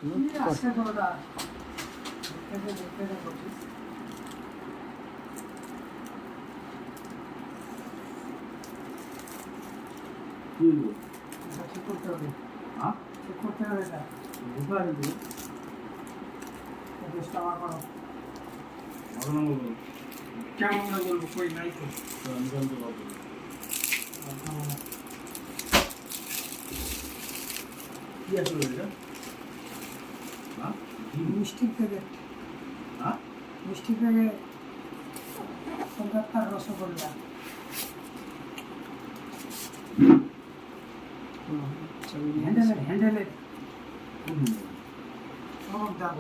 কেমন বলবো কই নাই তো কি আসলে এটা মিষ্টি প্যাকেট মিষ্টি প্যাকেট কলকাতার রসগোল্লা হ্যান্ডেলের সব দাম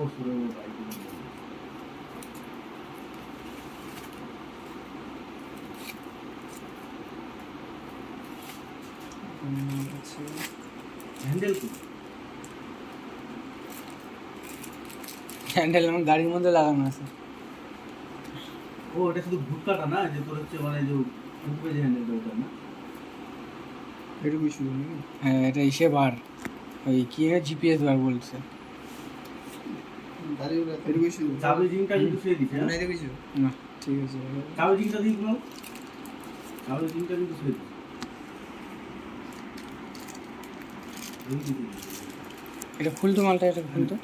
হ্যান্ডেল আমার গাড়ির মধ্যে লাগানো আছে। ও এটা শুধু ভুটকাটা না, যে তোর হচ্ছে মানে যে ভুটকে যে হ্যান্ডেলটা ওটা না, এটুকুই শুধু নাকি? হ্যাঁ, এটা ইসে বার ওই কি জিপিএস বার বলছে। চাবি জিংটা কিন্তু শুয়ে দিছে না ঠিক আছে, চাবি জিংটা দিয়ে দিলাম, চাবি জিংটা কিন্তু শুয়ে দিছে। এটা খুলতো মালটা, এটা খুলতো।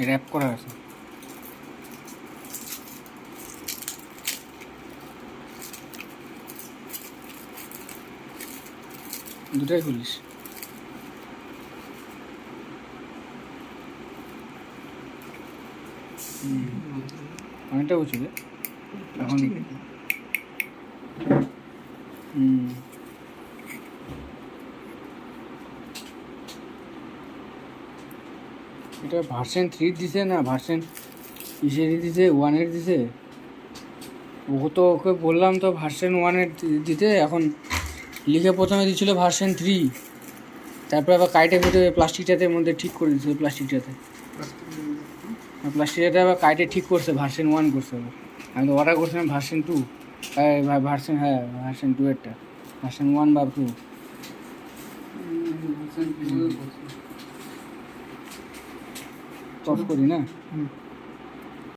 র্যাপ করা আছে। দুটাই খুলিস। অনেকটা উঁচু রে এখন। এটা ভার্সন 3 দিছে না ভার্সন ইসের দিছে 1-এর দিছে। ও তো ওকে বললাম তো ভার্সন 1-এর দিতে, এখন লিখে প্রথমে দিয়েছিল ভার্সন 3, তারপরে আবার কাইটে ফেটে প্লাস্টিকটাতে মধ্যে ঠিক করে দিচ্ছে। প্লাস্টিকটাতে আবার কাইটে ঠিক করছে, ভার্সন 1 করছে। আমি তো অর্ডার করছিলাম ভার্সন 2, ভার্সন হ্যাঁ ভার্সন 2-এরটা, ভার্সন 1 বা 2 অফ করি না।